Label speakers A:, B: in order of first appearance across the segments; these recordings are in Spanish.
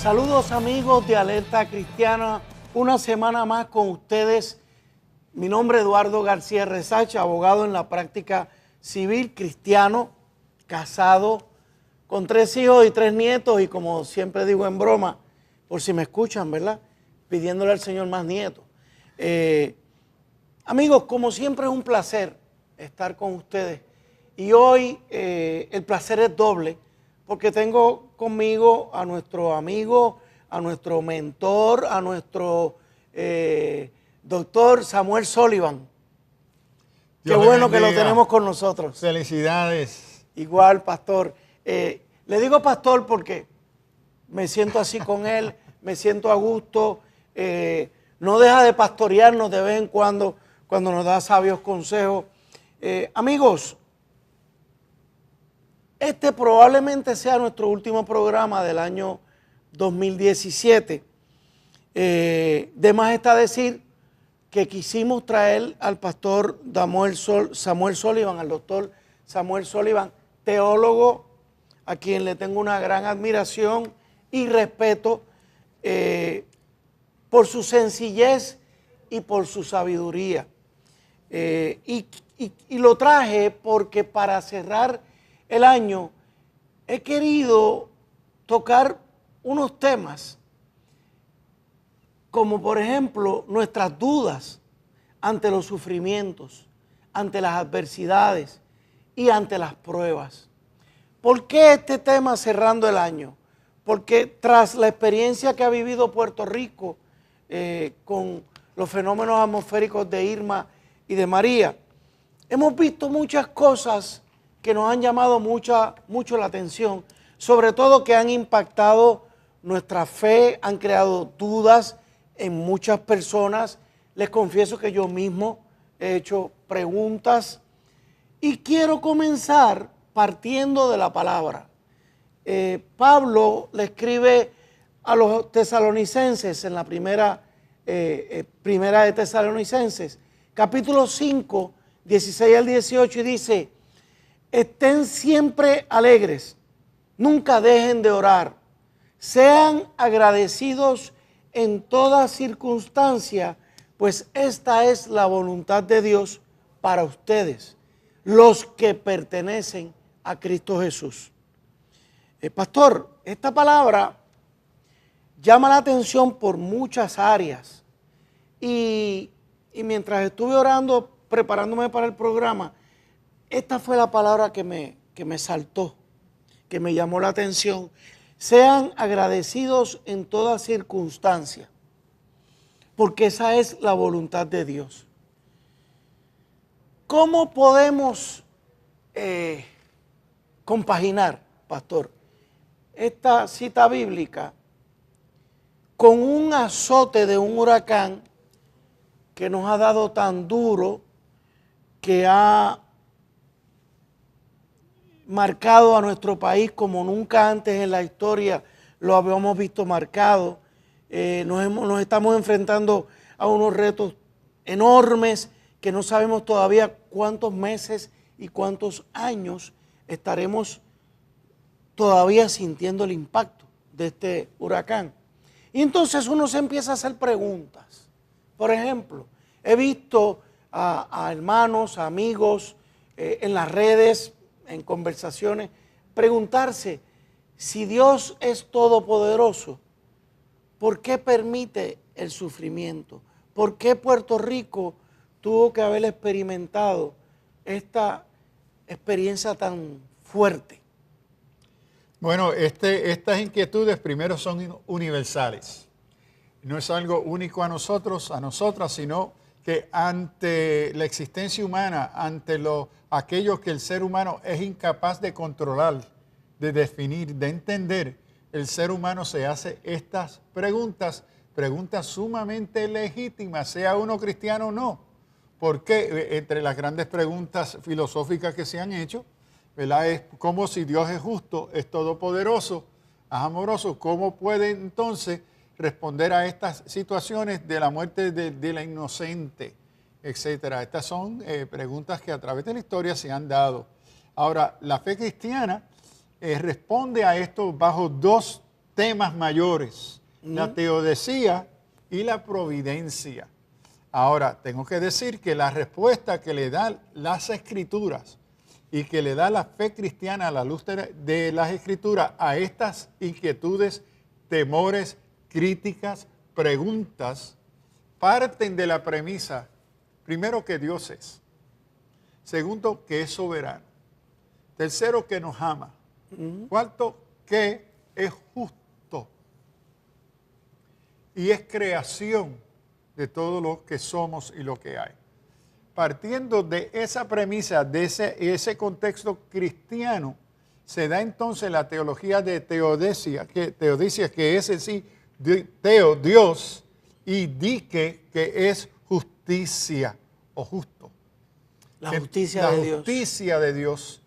A: Saludos amigos de Alerta Cristiana, una semana más con ustedes. Mi nombre es Eduardo García Resacha, abogado en la práctica civil, cristiano, casado, con 3 hijos y 3 nietos y como siempre digo en broma, por si me escuchan, ¿verdad? Pidiéndole al Señor más nietos. Amigos, como siempre es un placer estar con ustedes y hoy el placer es doble porque tengo conmigo a nuestro amigo, a nuestro mentor, a nuestro doctor Samuel Sullivan. Qué bueno que lo tenemos con nosotros.
B: Felicidades.
A: Igual, pastor. Le digo pastor porque me siento así con él, me siento a gusto. No deja de pastorearnos de vez en cuando nos da sabios consejos. Amigos, este probablemente sea nuestro último programa del año 2017. De más está decir que quisimos traer al pastor Samuel Sullivan, al doctor Samuel Sullivan, teólogo, a quien le tengo una gran admiración y respeto por su sencillez y por su sabiduría. Y lo traje porque para cerrar el año he querido tocar unos temas como por ejemplo nuestras dudas ante los sufrimientos, ante las adversidades y ante las pruebas. ¿Por qué este tema cerrando el año? Porque tras la experiencia que ha vivido Puerto Rico con los fenómenos atmosféricos de Irma y de María, hemos visto muchas cosas que nos han llamado mucho la atención, sobre todo que han impactado nuestra fe, han creado dudas en muchas personas. Les confieso que yo mismo he hecho preguntas y quiero comenzar partiendo de la palabra. Pablo le escribe a los tesalonicenses en la primera de Tesalonicenses, capítulo 5, 16 al 18, y dice: estén siempre alegres, nunca dejen de orar, sean agradecidos en toda circunstancia, pues esta es la voluntad de Dios para ustedes, los que pertenecen a Cristo Jesús. Pastor, esta palabra llama la atención por muchas áreas y mientras estuve orando, preparándome para el programa, esta fue la palabra que me saltó, que me llamó la atención. Sean agradecidos en toda circunstancia, porque esa es la voluntad de Dios. ¿Cómo podemos compaginar, pastor, esta cita bíblica con un azote de un huracán que nos ha dado tan duro, que ha marcado a nuestro país como nunca antes en la historia lo habíamos visto marcado? Nos estamos enfrentando a unos retos enormes que no sabemos todavía cuántos meses y cuántos años estaremos todavía sintiendo el impacto de este huracán. Y entonces uno se empieza a hacer preguntas. Por ejemplo, he visto a hermanos, a amigos en las redes, en conversaciones, preguntarse: si Dios es todopoderoso, ¿por qué permite el sufrimiento? ¿Por qué Puerto Rico tuvo que haber experimentado esta experiencia tan fuerte?
B: Bueno, estas inquietudes primero son universales. No es algo único a nosotros, a nosotras, sino que ante la existencia humana, ante aquello que el ser humano es incapaz de controlar, de definir, de entender, el ser humano se hace estas preguntas sumamente legítimas, sea uno cristiano o no. Porque entre las grandes preguntas filosóficas que se han hecho, ¿verdad?, es como si Dios es justo, es todopoderoso, es amoroso, ¿cómo puede entonces responder a estas situaciones de la muerte de la inocente, etcétera? Estas son preguntas que a través de la historia se han dado. Ahora, la fe cristiana responde a esto bajo dos temas mayores, la teodicea y la providencia. Ahora, tengo que decir que la respuesta que le dan las Escrituras y que le da la fe cristiana a la luz de las Escrituras a estas inquietudes, temores, críticas, preguntas, parten de la premisa, primero, que Dios es. Segundo, que es soberano. Tercero, que nos ama. Cuarto, que es justo. Y es creación de todo lo que somos y lo que hay. Partiendo de esa premisa, de ese contexto cristiano, se da entonces la teología de teodicia, que es en sí teo, Dios, y dique, que es justicia o justo.
A: La justicia de Dios. La
B: justicia de Dios.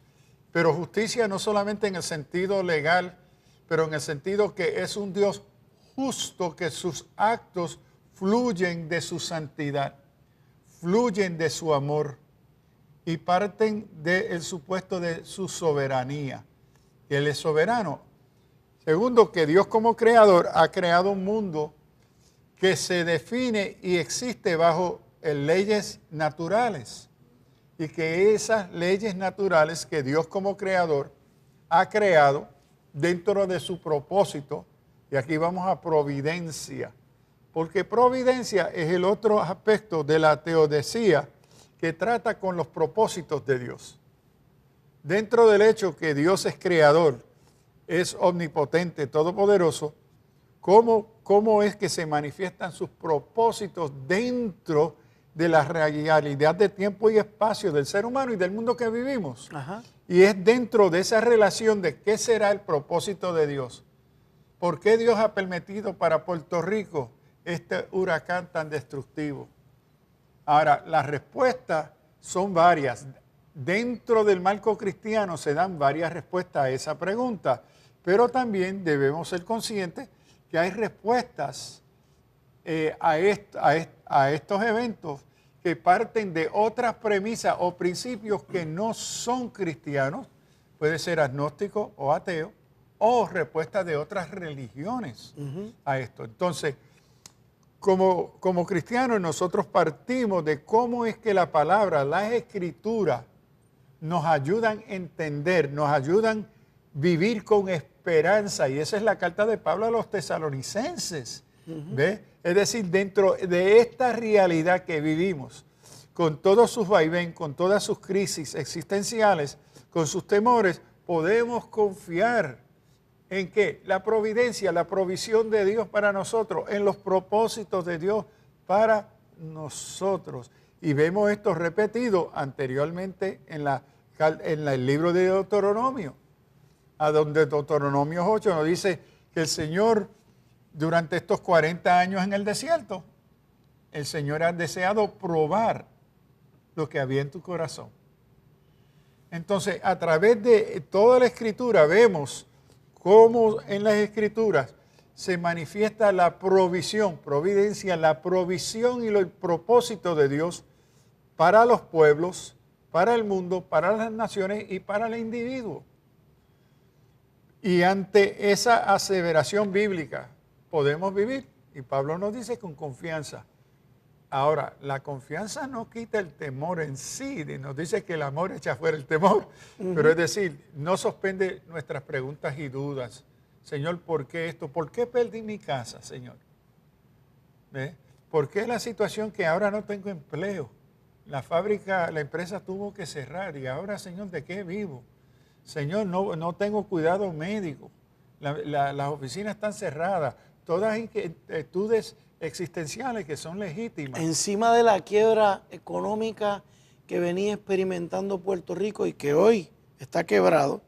B: Pero justicia no solamente en el sentido legal, pero en el sentido que es un Dios justo, que sus actos fluyen de su santidad, fluyen de su amor y parten del supuesto de su soberanía, que Él es soberano. Segundo, que Dios como creador ha creado un mundo que se define y existe bajo leyes naturales, y que esas leyes naturales que Dios como creador ha creado dentro de su propósito, y aquí vamos a providencia, porque providencia es el otro aspecto de la teodicea que trata con los propósitos de Dios. Dentro del hecho que Dios es creador, es omnipotente, todopoderoso, ¿cómo es que se manifiestan sus propósitos dentro de la realidad de tiempo y espacio del ser humano y del mundo que vivimos?
A: Ajá.
B: Y es dentro de esa relación de qué será el propósito de Dios. ¿Por qué Dios ha permitido para Puerto Rico este huracán tan destructivo? Ahora, las respuestas son varias. Dentro del marco cristiano se dan varias respuestas a esa pregunta, pero también debemos ser conscientes que hay respuestas a estos eventos que parten de otras premisas o principios que no son cristianos, puede ser agnóstico o ateo, o respuestas de otras religiones a esto. Entonces, como cristianos nosotros partimos de cómo es que la palabra, las escrituras, nos ayudan a entender, nos ayudan a vivir con esperanza. Y esa es la carta de Pablo a los tesalonicenses. ¿Ve? Es decir, dentro de esta realidad que vivimos, con todos sus vaivén, con todas sus crisis existenciales, con sus temores, podemos confiar en que la providencia, la provisión de Dios para nosotros, en los propósitos de Dios para nosotros. Y vemos esto repetido anteriormente en el libro de Deuteronomio, a donde Deuteronomio 8 nos dice que el Señor, durante estos 40 años en el desierto, el Señor ha deseado probar lo que había en tu corazón. Entonces, a través de toda la Escritura vemos cómo en las Escrituras se manifiesta la provisión, providencia, la provisión y el propósito de Dios para los pueblos, para el mundo, para las naciones y para el individuo. Y ante esa aseveración bíblica podemos vivir, y Pablo nos dice con confianza. Ahora, la confianza no quita el temor en sí, nos dice que el amor echa fuera el temor, pero es decir, no suspende nuestras preguntas y dudas. Señor, ¿por qué esto? ¿Por qué perdí mi casa, Señor? ¿Ve? ¿Por qué la situación que ahora no tengo empleo? La fábrica, la empresa tuvo que cerrar y ahora, Señor, ¿de qué vivo? Señor, no tengo cuidado médico, las oficinas están cerradas, todas inquietudes existenciales que son legítimas.
A: Encima de la quiebra económica que venía experimentando Puerto Rico y que hoy está quebrado,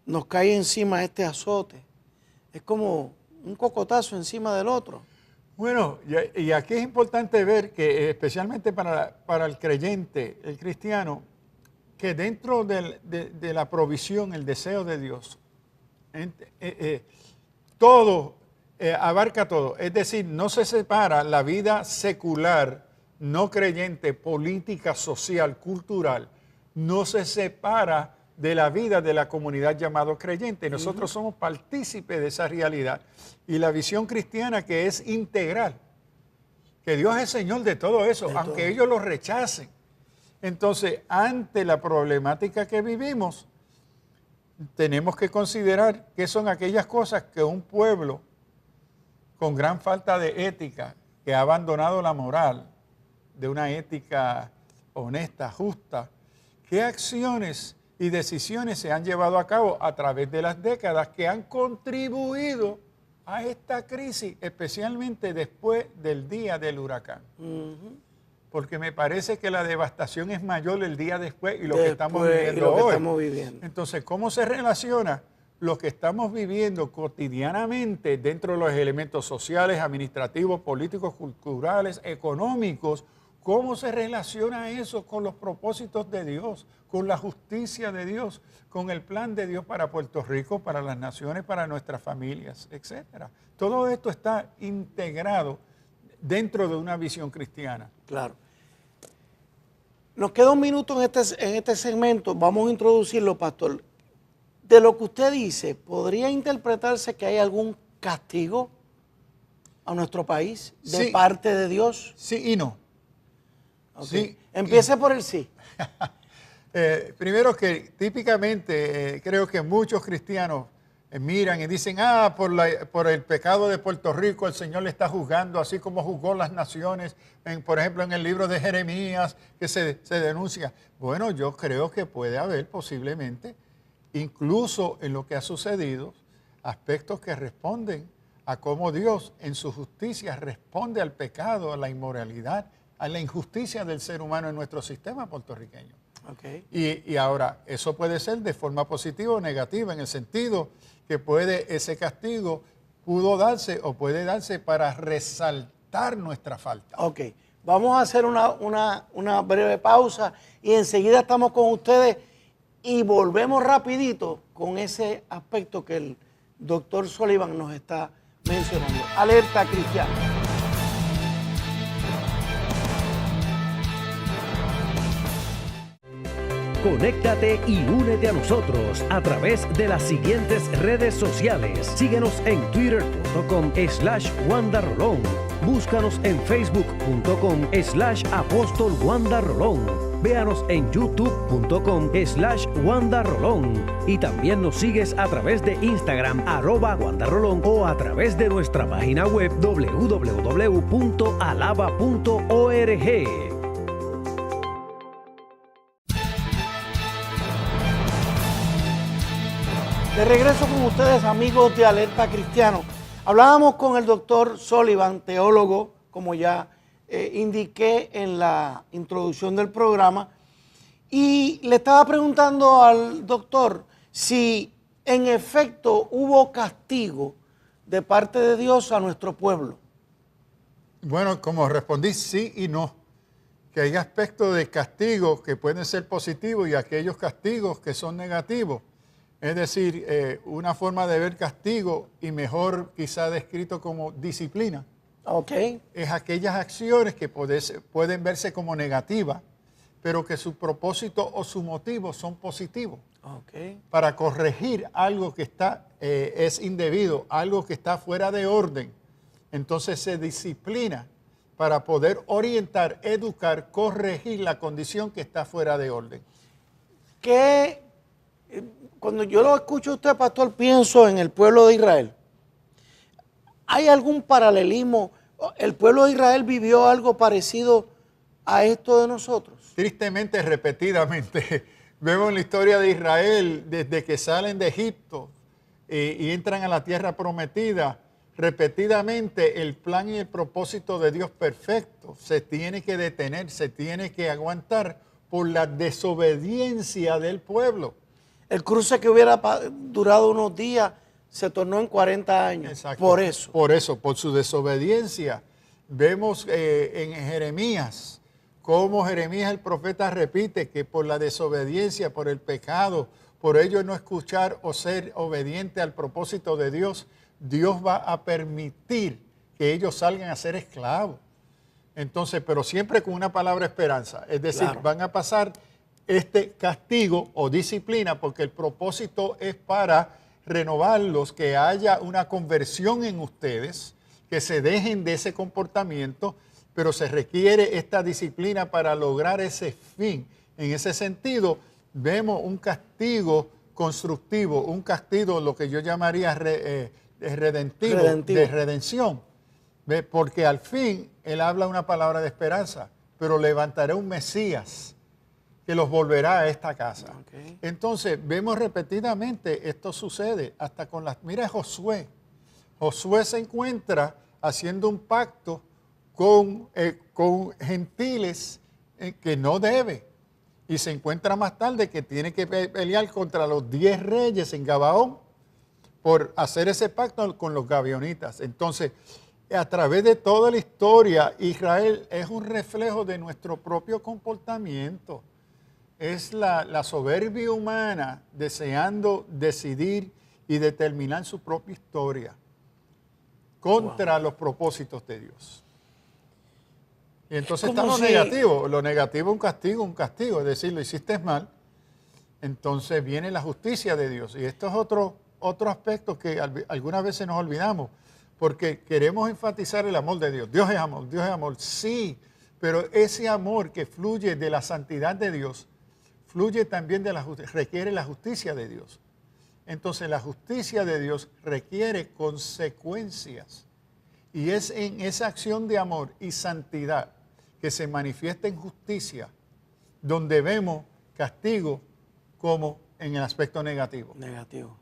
A: nos cae encima este azote. Es como un cocotazo encima del otro.
B: Bueno, y aquí es importante ver que especialmente para el creyente, el cristiano, que dentro de la provisión, el deseo de Dios, todo abarca todo. Es decir, no se separa la vida secular, no creyente, política, social, cultural, no se separa de la vida de la comunidad llamado creyente. Nosotros somos partícipes de esa realidad. Y la visión cristiana que es integral, que Dios es Señor de todo eso, aunque ellos lo rechacen. Entonces, ante la problemática que vivimos, tenemos que considerar qué son aquellas cosas que un pueblo con gran falta de ética, que ha abandonado la moral, de una ética honesta, justa, qué acciones y decisiones se han llevado a cabo a través de las décadas que han contribuido a esta crisis, especialmente después del día del huracán. Porque me parece que la devastación es mayor el día después y lo que estamos viviendo hoy. Entonces, ¿cómo se relaciona lo que estamos viviendo cotidianamente dentro de los elementos sociales, administrativos, políticos, culturales, económicos? ¿Cómo se relaciona eso con los propósitos de Dios, con la justicia de Dios, con el plan de Dios para Puerto Rico, para las naciones, para nuestras familias, etcétera? Todo esto está integrado dentro de una visión cristiana.
A: Claro. Nos queda un minuto en este segmento. Vamos a introducirlo, pastor. De lo que usted dice, ¿podría interpretarse que hay algún castigo a nuestro país de parte de Dios?
B: Sí y no.
A: Okay. Sí, empiece por el sí.
B: Primero que típicamente creo que muchos cristianos miran y dicen, por el pecado de Puerto Rico el Señor le está juzgando, así como juzgó las naciones, por ejemplo en el libro de Jeremías, que se denuncia. Bueno, yo creo que puede haber posiblemente, incluso en lo que ha sucedido, aspectos que responden a cómo Dios en su justicia responde al pecado, a la inmoralidad, a la injusticia del ser humano en nuestro sistema puertorriqueño.
A: Okay.
B: Y ahora, eso puede ser de forma positiva o negativa, en el sentido que ese castigo pudo darse o puede darse para resaltar nuestra falta.
A: Ok, vamos a hacer una breve pausa y enseguida estamos con ustedes y volvemos rapidito con ese aspecto que el doctor Sullivan nos está mencionando. Alerta cristiana.
C: Conéctate y únete a nosotros a través de las siguientes redes sociales. Síguenos en twitter.com/wandarolón. Búscanos en facebook.com/apóstol Wanda Rolón. Véanos en youtube.com/wandarolón. Y también nos sigues a través de Instagram @wandarolón o a través de nuestra página web www.alaba.org.
A: De regreso con ustedes, amigos de Alerta Cristiano. Hablábamos con el doctor Sullivan, teólogo, como ya indiqué en la introducción del programa, y le estaba preguntando al doctor si en efecto hubo castigo de parte de Dios a nuestro pueblo.
B: Bueno, como respondí, sí y no. Que hay aspectos de castigo que pueden ser positivos y aquellos castigos que son negativos. Es decir, una forma de ver castigo, y mejor quizá descrito como disciplina, es aquellas acciones que pueden verse como negativas, pero que su propósito o su motivo son positivos. Para corregir algo que es indebido, algo que está fuera de orden. Entonces se disciplina para poder orientar, educar, corregir la condición que está fuera de orden.
A: Cuando yo lo escucho a usted, pastor, pienso en el pueblo de Israel. ¿Hay algún paralelismo? ¿El pueblo de Israel vivió algo parecido a esto de nosotros?
B: Tristemente, repetidamente, vemos la historia de Israel desde que salen de Egipto y entran a la tierra prometida. Repetidamente, el plan y el propósito de Dios perfecto se tiene que detener, se tiene que aguantar por la desobediencia del pueblo.
A: El cruce que hubiera durado unos días se tornó en 40 años.
B: Exacto. Por su desobediencia. Vemos en Jeremías, cómo Jeremías el profeta repite que por la desobediencia, por el pecado, por ello no escuchar o ser obediente al propósito de Dios, Dios va a permitir que ellos salgan a ser esclavos. Entonces, pero siempre con una palabra esperanza. Es decir, van a pasar este castigo o disciplina, porque el propósito es para renovarlos, que haya una conversión en ustedes, que se dejen de ese comportamiento, pero se requiere esta disciplina para lograr ese fin. En ese sentido, vemos un castigo constructivo, un castigo, lo que yo llamaría redentivo, de redención. ¿Ve? Porque al fin él habla una palabra de esperanza, pero levantaré un Mesías que los volverá a esta casa.
A: Okay.
B: Entonces, vemos repetidamente esto sucede hasta con las... Mira Josué. Josué se encuentra haciendo un pacto con gentiles que no debe. Y se encuentra más tarde que tiene que pelear contra los 10 reyes en Gabaón por hacer ese pacto con los gabionitas. Entonces, a través de toda la historia, Israel es un reflejo de nuestro propio comportamiento. Es la soberbia humana deseando decidir y determinar su propia historia contra los propósitos de Dios. Y entonces está lo negativo. Lo negativo es un castigo. Es decir, lo hiciste mal. Entonces viene la justicia de Dios. Y esto es otro aspecto que algunas veces nos olvidamos, porque queremos enfatizar el amor de Dios. Dios es amor, sí, pero ese amor que fluye de la santidad de Dios, fluye también requiere la justicia de Dios. Entonces la justicia de Dios requiere consecuencias. Y es en esa acción de amor y santidad que se manifiesta en justicia, donde vemos castigo como en el aspecto negativo.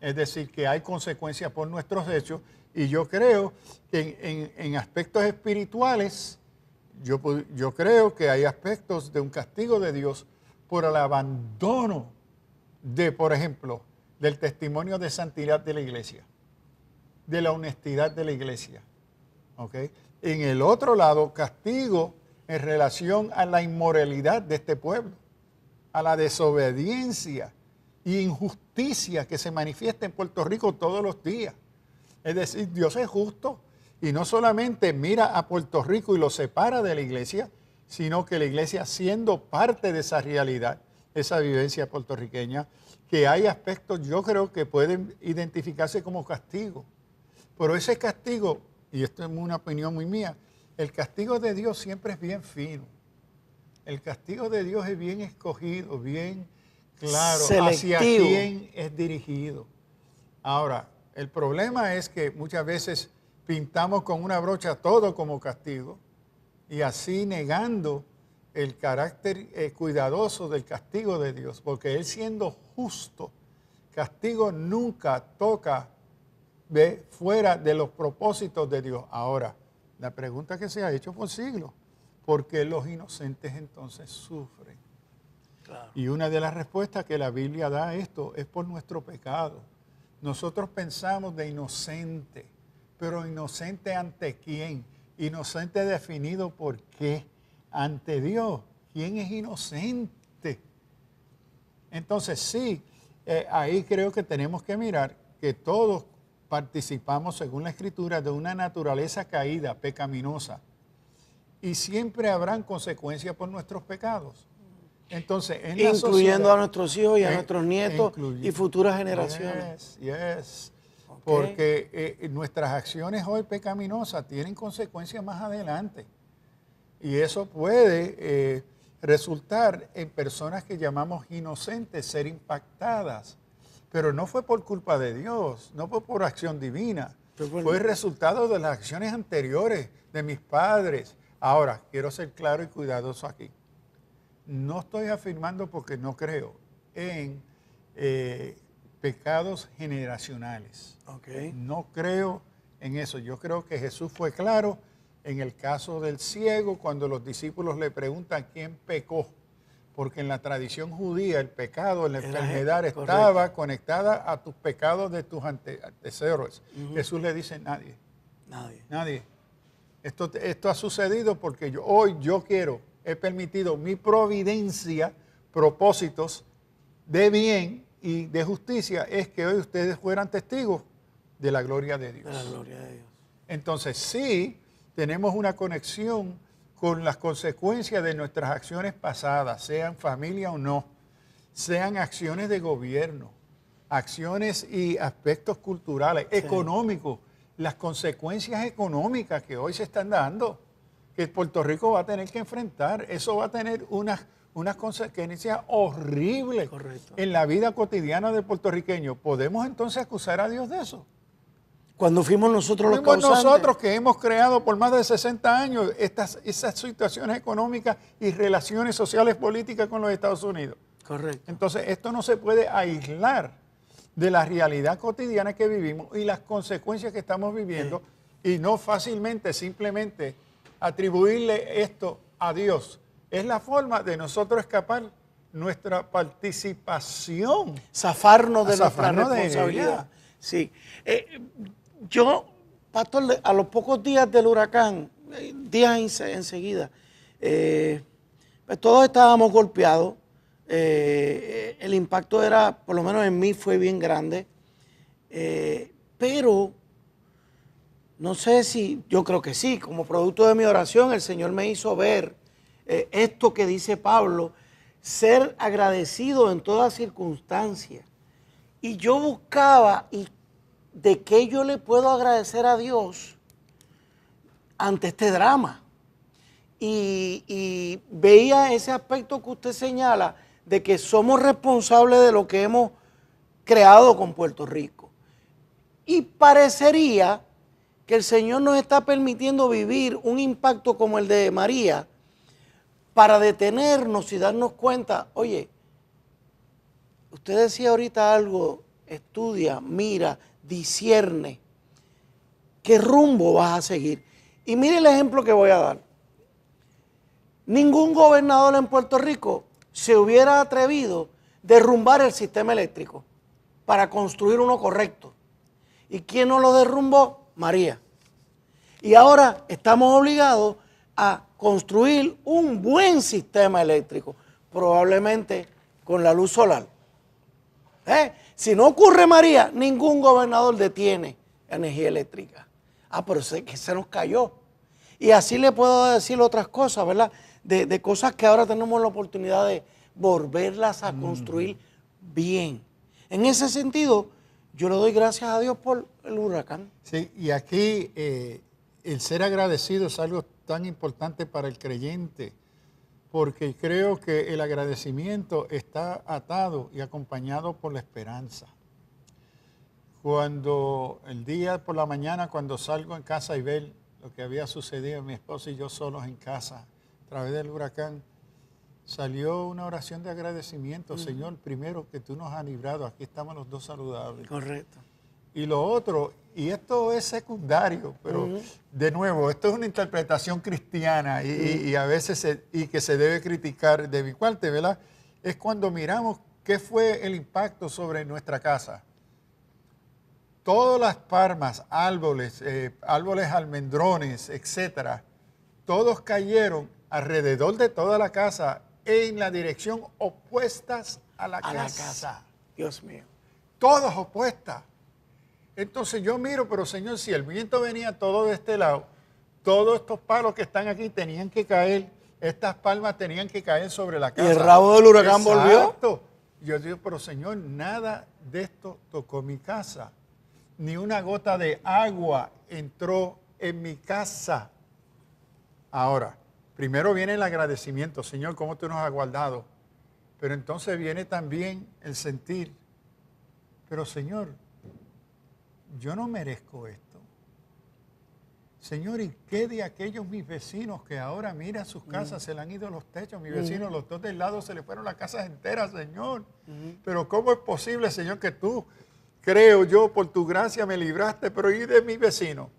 B: Es decir, que hay consecuencias por nuestros hechos. Y yo creo que en aspectos espirituales, yo creo que hay aspectos de un castigo de Dios por el abandono de, por ejemplo, del testimonio de santidad de la iglesia, de la honestidad de la iglesia. ¿Okay? En el otro lado, castigo en relación a la inmoralidad de este pueblo, a la desobediencia e injusticia que se manifiesta en Puerto Rico todos los días. Es decir, Dios es justo y no solamente mira a Puerto Rico y lo separa de la iglesia, sino que la iglesia, siendo parte de esa realidad, esa vivencia puertorriqueña, que hay aspectos, yo creo que pueden identificarse como castigo. Pero ese castigo, y esto es una opinión muy mía, el castigo de Dios siempre es bien fino. El castigo de Dios es bien escogido, bien claro, selectivo, hacia quién es dirigido. Ahora, el problema es que muchas veces pintamos con una brocha todo como castigo y así negando el carácter cuidadoso del castigo de Dios, porque Él siendo justo, castigo nunca toca fuera de los propósitos de Dios. Ahora, la pregunta que se ha hecho por siglos, ¿por qué los inocentes entonces sufren? Claro. Y una de las respuestas que la Biblia da a esto es por nuestro pecado. Nosotros pensamos de inocente, pero inocente ¿ante quién? Inocente definido por qué. Ante Dios. ¿Quién es inocente? Entonces sí, ahí creo que tenemos que mirar que todos participamos, según la Escritura, de una naturaleza caída, pecaminosa. Y siempre habrán consecuencias por nuestros pecados. Entonces, en la
A: incluyendo a nuestros hijos y a nuestros nietos y futuras generaciones.
B: Yes. Okay. Porque nuestras acciones hoy pecaminosas tienen consecuencias más adelante. Y eso puede resultar en personas que llamamos inocentes ser impactadas. Pero no fue por culpa de Dios, no fue por acción divina. Fue el resultado de las acciones anteriores de mis padres. Ahora, quiero ser claro y cuidadoso aquí. No estoy afirmando porque no creo en pecados generacionales.
A: Okay.
B: No creo en eso. Yo creo que Jesús fue claro en el caso del ciego cuando los discípulos le preguntan quién pecó. Porque en la tradición judía el pecado, la enfermedad estaba conectada a tus pecados de tus antecesores. Jesús le dice nadie. Esto ha sucedido porque hoy yo he permitido mi providencia, propósitos de bien y de justicia, es que hoy ustedes fueran testigos de la gloria de Dios.
A: De la gloria de Dios.
B: Entonces sí, tenemos una conexión con las consecuencias de nuestras acciones pasadas, sean familia o no. sean acciones de gobierno, acciones y aspectos culturales, económicos, las consecuencias económicas que hoy se están dando, que Puerto Rico va a tener que enfrentar. Eso va a tener unas consecuencias horribles en la vida cotidiana del puertorriqueño. ¿Podemos entonces acusar a Dios de eso?
A: Cuando fuimos nosotros los causantes.
B: Nosotros que hemos creado por más de 60 años esas situaciones económicas y relaciones sociales políticas con los Estados Unidos.
A: Correcto.
B: Entonces, esto no se puede aislar de la realidad cotidiana que vivimos y las consecuencias que estamos viviendo y no fácilmente, simplemente atribuirle esto a Dios. Es la forma de nosotros escapar nuestra participación.
A: Zafarnos de nuestra responsabilidad. Sí. Yo, pastor, a los pocos días del huracán, días enseguida, pues todos estábamos golpeados. El impacto era, por lo menos en mí, fue bien grande. Pero no sé si, yo creo que sí, como producto de mi oración, el Señor me hizo ver esto que dice Pablo, ser agradecido en toda circunstancia. Y yo buscaba de qué yo le puedo agradecer a Dios ante este drama. Y veía ese aspecto que usted señala de que somos responsables de lo que hemos creado con Puerto Rico. Y parecería que el Señor nos está permitiendo vivir un impacto como el de María para detenernos y darnos cuenta, oye, usted decía ahorita algo, estudia, mira, discierne, ¿qué rumbo vas a seguir? Y mire el ejemplo que voy a dar. Ningún gobernador en Puerto Rico se hubiera atrevido a derrumbar el sistema eléctrico para construir uno correcto. ¿Y quién no lo derrumbó? María. Y ahora estamos obligados a construir un buen sistema eléctrico, probablemente con la luz solar. Si no ocurre María, ningún gobernador detiene la energía eléctrica. Pero sé que se nos cayó. Y así le puedo decir otras cosas, ¿verdad? De cosas que ahora tenemos la oportunidad de volverlas a construir bien. En ese sentido, yo le doy gracias a Dios por el huracán.
B: Sí, y aquí el ser agradecido es algo tan importante para el creyente, porque creo que el agradecimiento está atado y acompañado por la esperanza. Cuando el día por la mañana, cuando salgo en casa y ver lo que había sucedido, mi esposa y yo solos en casa, a través del huracán, salió una oración de agradecimiento. Señor, primero que tú nos has librado, aquí estamos los dos saludables.
A: Correcto.
B: Y lo otro, y esto es secundario, pero de nuevo, esto es una interpretación cristiana y a veces que se debe criticar de mi parte, ¿verdad? Es cuando miramos qué fue el impacto sobre nuestra casa. Todas las palmas, árboles, árboles almendrones, etcétera, todos cayeron alrededor de toda la casa en la dirección opuestas a la casa.
A: Dios mío.
B: Todas opuestas. Entonces yo miro, pero Señor, si el viento venía todo de este lado, todos estos palos que están aquí tenían que caer, estas palmas tenían que caer sobre la casa.
A: Y el rabo del huracán volvió.
B: Yo digo, pero Señor, nada de esto tocó mi casa. Ni una gota de agua entró en mi casa. Ahora, primero viene el agradecimiento, Señor, cómo tú nos has guardado. Pero entonces viene también el sentir, pero Señor, yo no merezco esto. Señor, ¿y qué de aquellos mis vecinos que ahora, mira, sus casas se le han ido los techos? Mis vecinos, los dos del lado, se le fueron las casas enteras, Señor. Pero ¿cómo es posible, Señor, que tú, creo yo, por tu gracia me libraste, pero ¿y de mi vecino?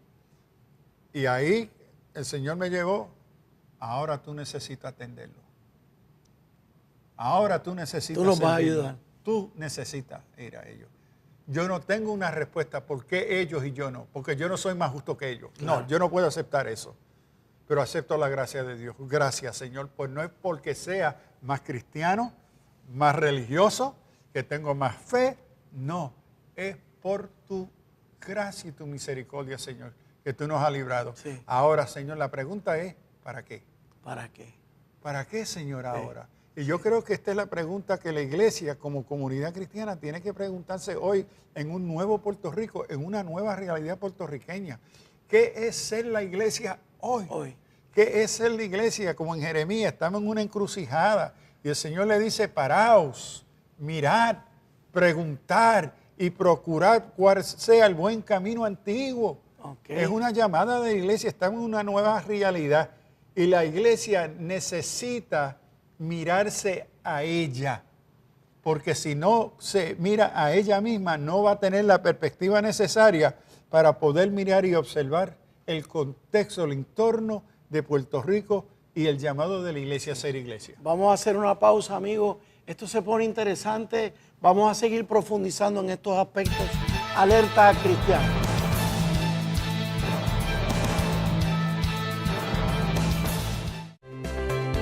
B: Y ahí el Señor me llevó, ahora tú necesitas atenderlo. Ahora tú necesitas
A: Tú los vas a ayudar.
B: Tú necesitas ir a ellos. Yo no tengo una respuesta por qué ellos y yo no, porque yo no soy más justo que ellos. Claro. No, yo no puedo aceptar eso, pero acepto la gracia de Dios. Gracias, Señor, pues no es porque sea más cristiano, más religioso, que tengo más fe, no, es por tu gracia y tu misericordia, Señor, que tú nos has librado. Sí. Ahora, Señor, la pregunta es, ¿para qué?
A: ¿Para qué?
B: ¿Para qué, Señor, ahora? Y yo creo que esta es la pregunta que la iglesia como comunidad cristiana tiene que preguntarse hoy en un nuevo Puerto Rico, en una nueva realidad puertorriqueña. ¿Qué es ser la iglesia hoy? ¿Qué es ser la iglesia? Como en Jeremías, estamos en una encrucijada y el Señor le dice, paraos, mirad, preguntar y procurar cuál sea el buen camino antiguo. Es una llamada de la iglesia, estamos en una nueva realidad y la iglesia necesita mirarse a ella, porque si no se mira a ella misma, no va a tener la perspectiva necesaria para poder mirar y observar el contexto, el entorno de Puerto Rico y el llamado de la iglesia a ser iglesia.
A: Vamos a hacer una pausa, amigos. Esto se pone interesante. Vamos a seguir profundizando en estos aspectos. Alerta cristiana.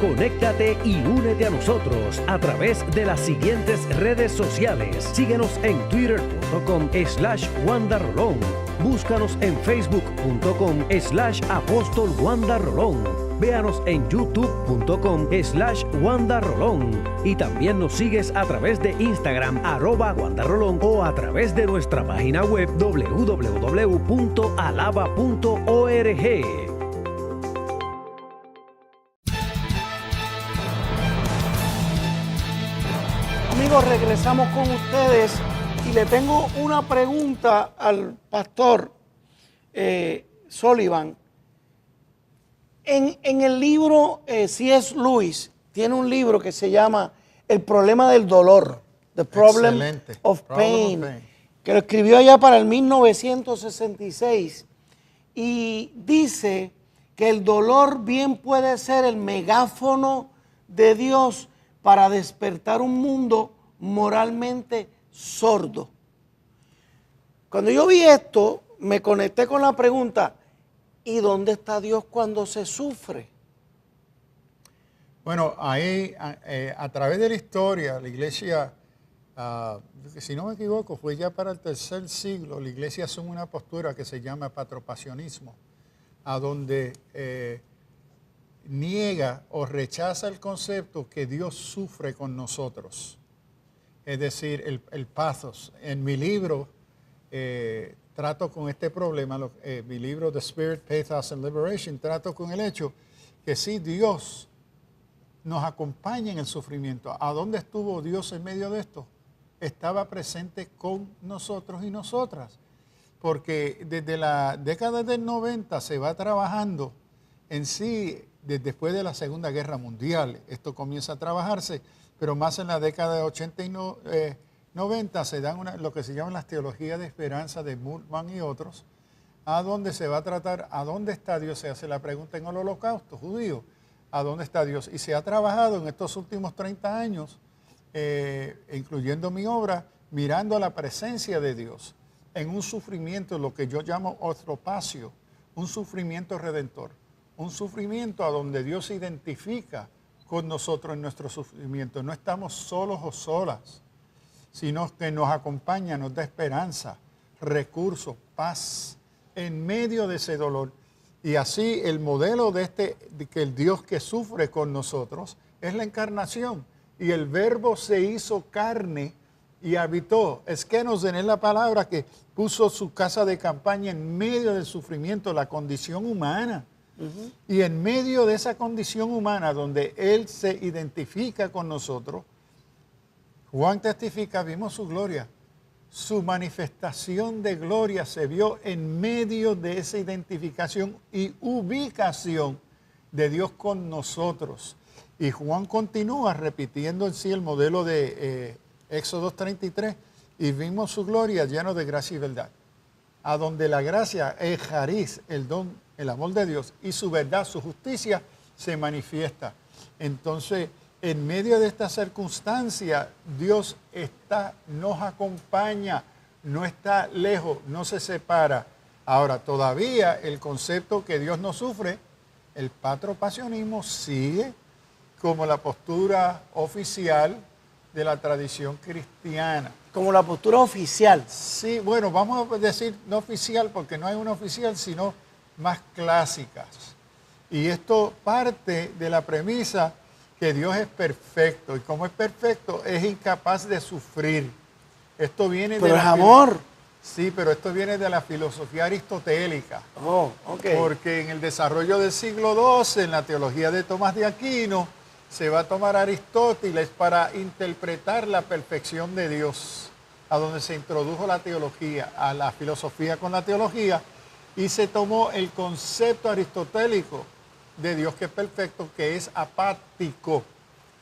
C: Conéctate y únete a nosotros a través de las siguientes redes sociales. Síguenos en twitter.com/WandaRolón. Búscanos en facebook.com/Apóstol Wanda Rolón. Véanos en youtube.com/WandaRolón. Y también nos sigues a través de Instagram @WandaRolón o a través de nuestra página web www.alaba.org.
A: Amigos, regresamos con ustedes y le tengo una pregunta al pastor Sullivan. En el libro C.S. Lewis tiene un libro que se llama El problema del dolor, The Problem of Pain, que lo escribió allá para el 1966 y dice que el dolor bien puede ser el megáfono de Dios para despertar un mundo moralmente sordo. Cuando yo vi esto, me conecté con la pregunta, ¿y dónde está Dios cuando se sufre?
B: Bueno, ahí a través de la historia, la iglesia, si no me equivoco, fue ya para el tercer siglo, la iglesia asume una postura que se llama patropasionismo, a donde niega o rechaza el concepto que Dios sufre con nosotros. Es decir, el pathos. En mi libro trato con este problema, mi libro The Spirit, Pathos and Liberation, trato con el hecho que sí, Dios nos acompaña en el sufrimiento. ¿A dónde estuvo Dios en medio de esto? Estaba presente con nosotros y nosotras. Porque desde la década del 90 se va trabajando en sí, después de la Segunda Guerra Mundial, esto comienza a trabajarse, pero más en la década de 80 y 90 se dan lo que se llaman las teologías de esperanza de Bultmann y otros, a donde se va a tratar a dónde está Dios. Se hace la pregunta en el Holocausto judío, ¿a dónde está Dios? Y se ha trabajado en estos últimos 30 años, incluyendo mi obra, mirando a la presencia de Dios en un sufrimiento, lo que yo llamo ortopasio, un sufrimiento redentor. Un sufrimiento a donde Dios se identifica con nosotros en nuestro sufrimiento. No estamos solos o solas, sino que nos acompaña, nos da esperanza, recursos, paz en medio de ese dolor. Y así el modelo de que el Dios que sufre con nosotros es la encarnación. Y el Verbo se hizo carne y habitó. Es que nos den la palabra que puso su casa de campaña en medio del sufrimiento, la condición humana. Y en medio de esa condición humana donde Él se identifica con nosotros, Juan testifica, vimos su gloria, su manifestación de gloria se vio en medio de esa identificación y ubicación de Dios con nosotros. Y Juan continúa repitiendo en sí el modelo de Éxodo 33, y vimos su gloria lleno de gracia y verdad, a donde la gracia es jariz, el don, el amor de Dios, y su verdad, su justicia, se manifiesta. Entonces, en medio de esta circunstancia, Dios nos acompaña, no está lejos, no se separa. Ahora, todavía el concepto que Dios no sufre, el patropasionismo sigue como la postura oficial de la tradición cristiana.
A: Como la postura oficial.
B: Sí, bueno, vamos a decir no oficial porque no hay una oficial, sino más clásicas. Y esto parte de la premisa que Dios es perfecto y como es perfecto es incapaz de sufrir. Esto viene de
A: Pero es
B: la
A: amor.
B: Sí, pero esto viene de la filosofía aristotélica.
A: Oh, ok.
B: Porque en el desarrollo del siglo XII, en la teología de Tomás de Aquino, se va a tomar Aristóteles para interpretar la perfección de Dios, a donde se introdujo la teología, a la filosofía con la teología, y se tomó el concepto aristotélico de Dios que es perfecto, que es apático,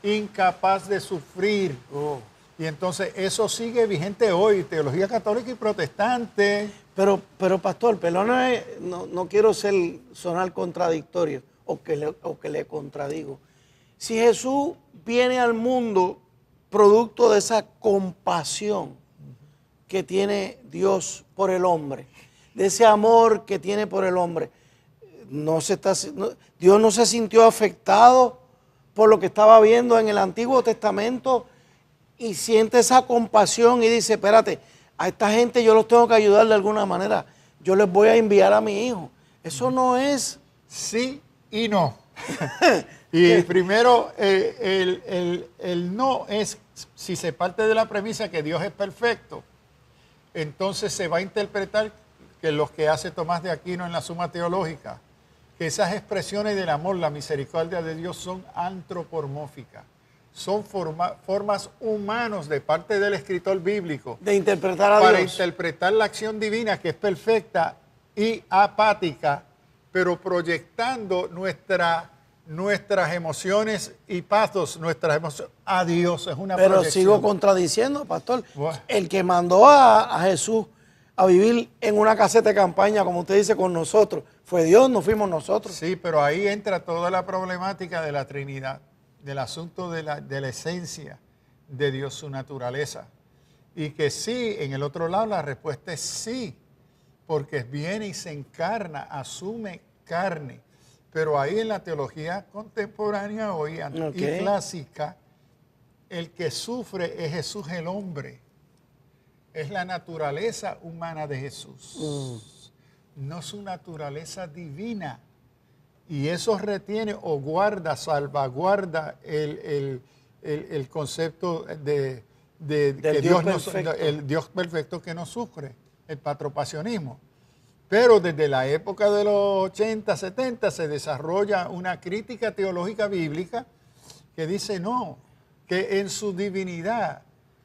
B: incapaz de sufrir.
A: Oh.
B: Y entonces eso sigue vigente hoy, teología católica y protestante.
A: Pero pastor, perdóname, no quiero sonar contradictorio o que le contradigo. Si Jesús viene al mundo producto de esa compasión que tiene Dios por el hombre, de ese amor que tiene por el hombre, Dios no se sintió afectado por lo que estaba viendo en el Antiguo Testamento y siente esa compasión y dice, espérate, a esta gente yo los tengo que ayudar de alguna manera, yo les voy a enviar a mi hijo. Eso no es...
B: Sí y no. Y primero, el no es, si se parte de la premisa que Dios es perfecto, entonces se va a interpretar que lo que hace Tomás de Aquino en la Suma Teológica, que esas expresiones del amor, la misericordia de Dios son antropomórficas. Son formas humanos de parte del escritor bíblico.
A: De interpretar a
B: para
A: Dios.
B: Para interpretar la acción divina que es perfecta y apática, pero proyectando nuestras emociones y pasos, nuestras emociones a Dios. Es una
A: Pero
B: proyección.
A: sigo contradiciendo, pastor.
B: Bueno.
A: El que mandó a Jesús a vivir en una caseta de campaña, como usted dice, con nosotros, fue Dios, no fuimos nosotros.
B: Sí, pero ahí entra toda la problemática de la Trinidad, del asunto de la esencia de Dios, su naturaleza. Y que sí, en el otro lado la respuesta es sí, porque viene y se encarna, asume carne. Pero ahí en la teología contemporánea hoy y clásica, el que sufre es Jesús el hombre. Es la naturaleza humana de Jesús, no su naturaleza divina. Y eso retiene o guarda, salvaguarda el concepto de que el Dios perfecto que no sufre, el patropasionismo. Pero desde la época de los 80, 70 se desarrolla una crítica teológica bíblica que dice no, que en su divinidad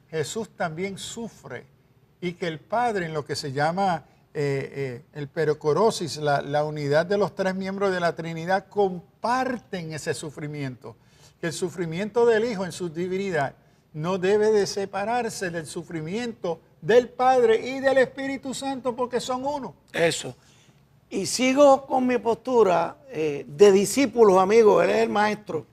B: Jesús también sufre y que el Padre en lo que se llama el pericorosis, la unidad de los tres miembros de la Trinidad, comparten ese sufrimiento. Que el sufrimiento del Hijo en su divinidad no debe de separarse del sufrimiento del Padre y del Espíritu Santo porque son uno.
A: Eso. Y sigo con mi postura de discípulos, amigos, él es el maestro.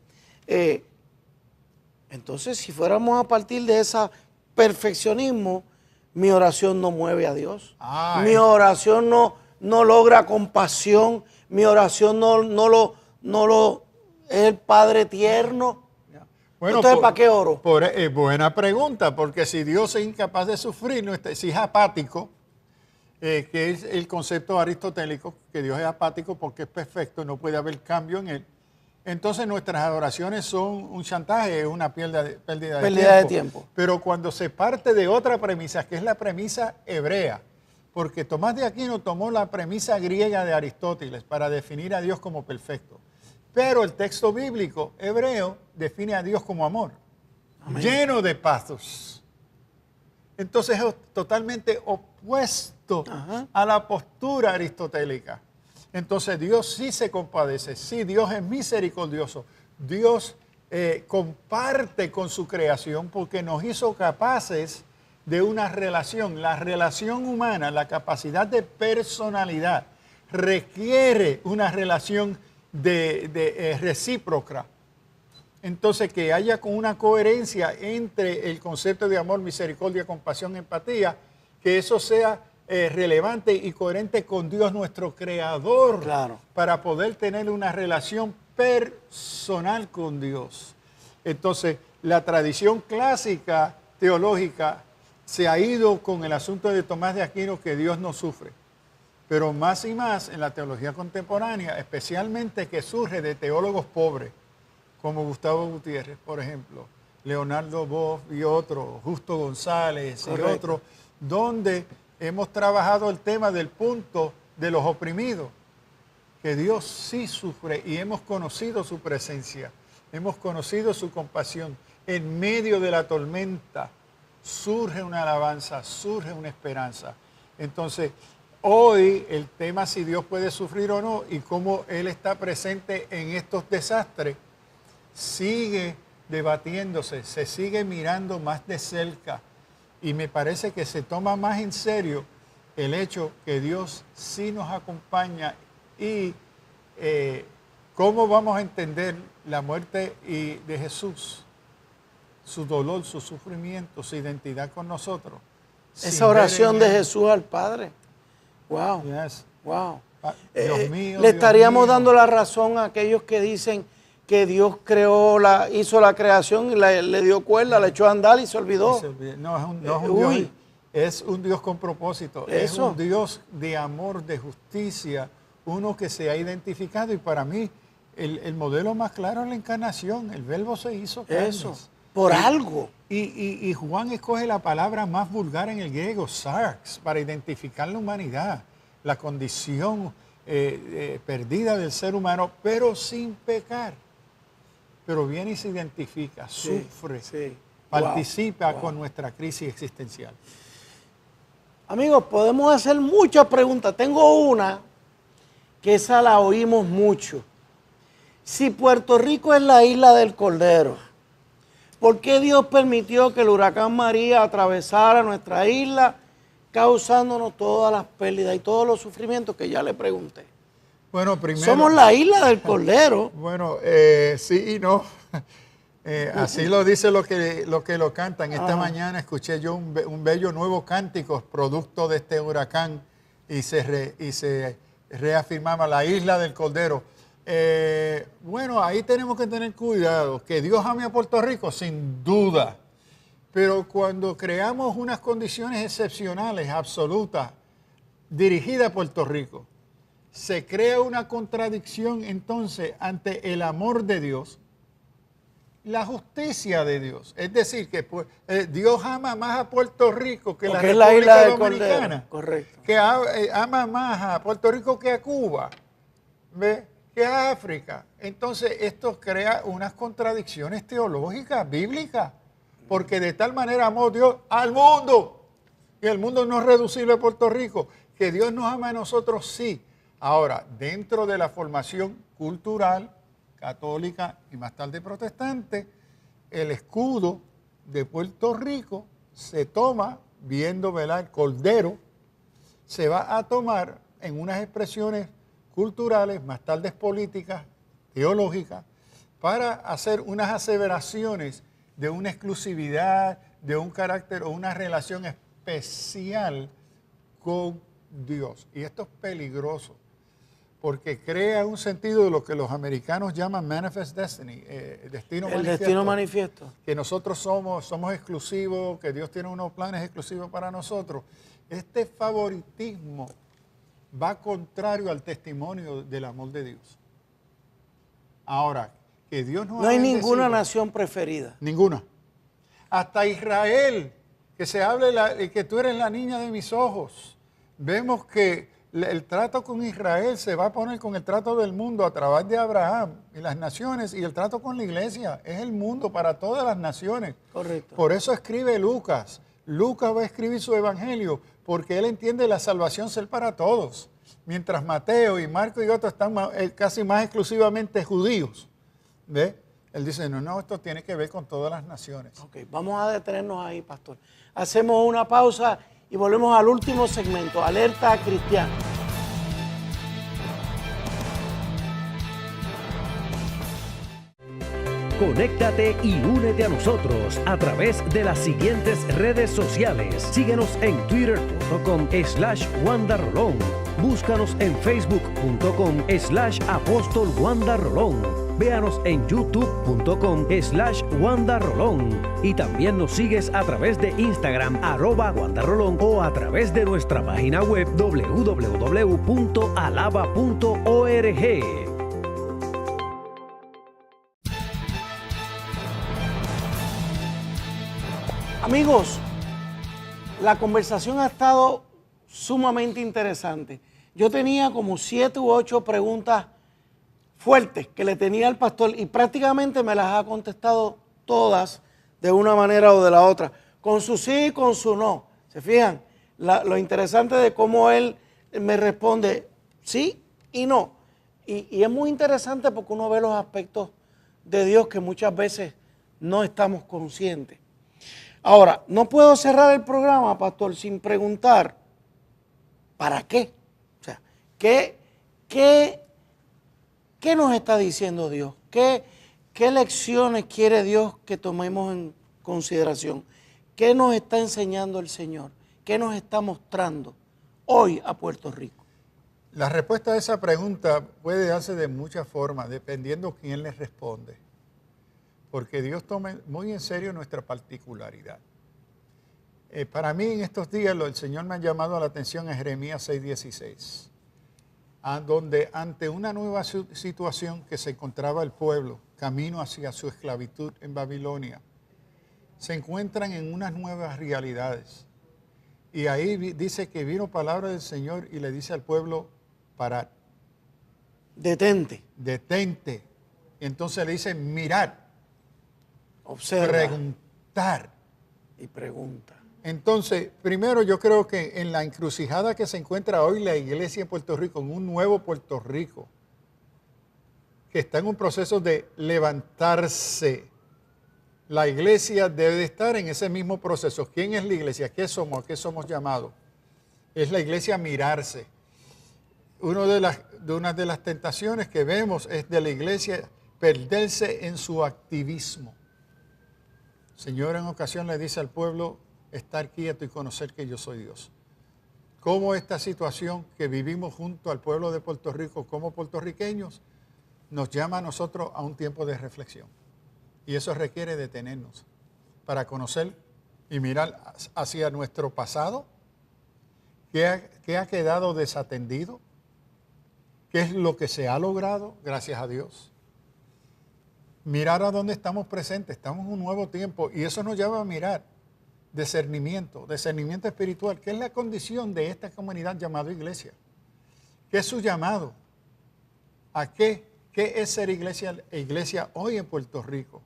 A: Entonces, si fuéramos a partir de ese perfeccionismo, mi oración no mueve a Dios. Mi oración no logra compasión. Mi oración no lo es el Padre tierno. Bueno, entonces, ¿para qué oro?
B: Buena pregunta, porque si Dios es incapaz de sufrir, si es apático, que es el concepto aristotélico, que Dios es apático porque es perfecto, no puede haber cambio en él, entonces nuestras adoraciones son un chantaje, una pérdida de tiempo. Pero cuando se parte de otra premisa, que es la premisa hebrea, porque Tomás de Aquino tomó la premisa griega de Aristóteles para definir a Dios como perfecto. Pero el texto bíblico hebreo define a Dios como amor, amén, lleno de pathos. Entonces es totalmente opuesto a la postura aristotélica. Entonces Dios sí se compadece, sí, Dios es misericordioso. Dios comparte con su creación porque nos hizo capaces de una relación. La relación humana, la capacidad de personalidad, requiere una relación recíproca. Entonces, que haya con una coherencia entre el concepto de amor, misericordia, compasión, empatía, que eso sea relevante y coherente con Dios, nuestro Creador,
A: claro,
B: para poder tener una relación personal con Dios. Entonces, la tradición clásica teológica se ha ido con el asunto de Tomás de Aquino, que Dios no sufre. Pero más y más en la teología contemporánea, especialmente que surge de teólogos pobres, como Gustavo Gutiérrez, por ejemplo, Leonardo Boff y otros, Justo González y otros, donde hemos trabajado el tema del punto de los oprimidos, que Dios sí sufre y hemos conocido su presencia, hemos conocido su compasión. En medio de la tormenta surge una alabanza, surge una esperanza. Entonces, hoy el tema si Dios puede sufrir o no y cómo Él está presente en estos desastres, sigue debatiéndose, se sigue mirando más de cerca y me parece que se toma más en serio el hecho que Dios sí nos acompaña y cómo vamos a entender la muerte de Jesús, su dolor, su sufrimiento, su identidad con nosotros.
A: Esa oración de Jesús al Padre. Wow.
B: Yes.
A: Wow.
B: Dios mío,
A: le estaríamos
B: Dios mío.
A: dando la razón a aquellos que dicen que Dios hizo la creación y le dio cuerda, le echó a andar y se olvidó.
B: No, es un Dios, es un Dios con propósito, es
A: Eso.
B: un Dios de amor, de justicia, uno que se ha identificado y para mí el modelo más claro es la encarnación, el verbo se hizo carnes.
A: Eso, por algo.
B: Y Juan escoge la palabra más vulgar en el griego, sarx, para identificar la humanidad, la condición perdida del ser humano, pero sin pecar. Pero viene y se identifica, sufre, participa con nuestra crisis existencial.
A: Amigos, podemos hacer muchas preguntas. Tengo una que esa la oímos mucho. Si Puerto Rico es la isla del Cordero, ¿por qué Dios permitió que el huracán María atravesara nuestra isla, causándonos todas las pérdidas y todos los sufrimientos que ya le pregunté?
B: Bueno, primero,
A: Somos la isla del Cordero.
B: Bueno, sí y no. Así lo dice lo que lo cantan. Esta mañana escuché yo un bello nuevo cántico producto de este huracán y se reafirmaba la isla del Cordero. Bueno, ahí tenemos que tener cuidado. Que Dios ame a Puerto Rico, sin duda. Pero cuando creamos unas condiciones excepcionales, absolutas, dirigidas a Puerto Rico, se crea una contradicción entonces ante el amor de Dios, la justicia de Dios. Es decir, que Dios ama más a Puerto Rico que
A: Porque
B: la
A: es la isla
B: República
A: del
B: Dominicana.
A: Cordero. Correcto.
B: Que ama más a Puerto Rico que a Cuba, ¿ve? Que a África. Entonces esto crea unas contradicciones teológicas, bíblicas, porque de tal manera amó Dios al mundo, y el mundo no es reducible a Puerto Rico, que Dios nos ama a nosotros, sí. Ahora, dentro de la formación cultural, católica y más tarde protestante, el escudo de Puerto Rico se toma, viendo ¿verdad? El Cordero, se va a tomar en unas expresiones culturales, más tarde políticas, teológicas, para hacer unas aseveraciones de una exclusividad, de un carácter o una relación especial con Dios. Y esto es peligroso, porque crea un sentido de lo que los americanos llaman manifest destiny, destino
A: El
B: manifiesto.
A: destino manifiesto.
B: Que nosotros somos exclusivos, que Dios tiene unos planes exclusivos para nosotros. Este favoritismo va contrario al testimonio del amor de Dios. Ahora, que Dios nos
A: No hay
B: ha
A: ninguna
B: bendecido.
A: nación preferida.
B: Ninguna. Hasta Israel, que se hable que tú eres la niña de mis ojos. Vemos que el trato con Israel se va a poner con el trato del mundo a través de Abraham y las naciones, y el trato con la iglesia es el mundo para todas las naciones.
A: Correcto.
B: Por eso escribe Lucas. Lucas va a escribir su evangelio porque él entiende la salvación ser para todos. Mientras Mateo y Marco y otros están casi más exclusivamente judíos. ¿Ve? Él dice, no, esto tiene que ver con todas las naciones.
A: Ok, vamos a detenernos ahí, pastor. Hacemos una pausa y volvemos al último segmento, Alerta Cristiana.
C: Conéctate y únete a nosotros a través de las siguientes redes sociales. Síguenos en twitter.com/WandaRolón. Búscanos en facebook.com/Apóstol Wanda Rolón. Véanos en youtube.com/WandaRolón. Y también nos sigues a través de Instagram @WandaRolón o a través de nuestra página web www.alaba.org.
A: Amigos, la conversación ha estado sumamente interesante. Yo tenía como 7 u 8 preguntas fuertes que le tenía al pastor y prácticamente me las ha contestado todas de una manera o de la otra, con su sí y con su no. ¿Se fijan? Lo interesante de cómo él me responde sí y no. Y es muy interesante porque uno ve los aspectos de Dios que muchas veces no estamos conscientes. Ahora, no puedo cerrar el programa, pastor, sin preguntar, ¿para qué? O sea, ¿qué nos está diciendo Dios? ¿Qué lecciones quiere Dios que tomemos en consideración? ¿Qué nos está enseñando el Señor? ¿Qué nos está mostrando hoy a Puerto Rico?
B: La respuesta a esa pregunta puede darse de muchas formas, dependiendo quién le responde. Porque Dios toma muy en serio nuestra particularidad. Para mí en estos días el Señor me ha llamado la atención a Jeremías 6:16, donde ante una nueva situación que se encontraba el pueblo, camino hacia su esclavitud en Babilonia, se encuentran en unas nuevas realidades. Y ahí dice que vino palabra del Señor y le dice al pueblo, parad.
A: Detente.
B: Detente. Y entonces le dice, mirad.
A: Observa.
B: Preguntar.
A: Y pregunta.
B: Entonces, primero yo creo que en la encrucijada que se encuentra hoy la iglesia en Puerto Rico, en un nuevo Puerto Rico, que está en un proceso de levantarse, la iglesia debe estar en ese mismo proceso. ¿Quién es la iglesia? ¿Qué somos? ¿A qué somos llamados? Es la iglesia a mirarse. Una de las tentaciones que vemos es de la iglesia perderse en su activismo. El Señor en ocasión le dice al pueblo estar quieto y conocer que yo soy Dios. Cómo esta situación que vivimos junto al pueblo de Puerto Rico como puertorriqueños nos llama a nosotros a un tiempo de reflexión. Y eso requiere detenernos para conocer y mirar hacia nuestro pasado, qué ha quedado desatendido, qué es lo que se ha logrado, gracias a Dios. Mirar a dónde estamos presentes, estamos en un nuevo tiempo y eso nos lleva a mirar discernimiento espiritual, que es la condición de esta comunidad llamada iglesia. ¿Qué es su llamado? ¿A qué? ¿Qué es ser iglesia hahoy en Puerto Rico?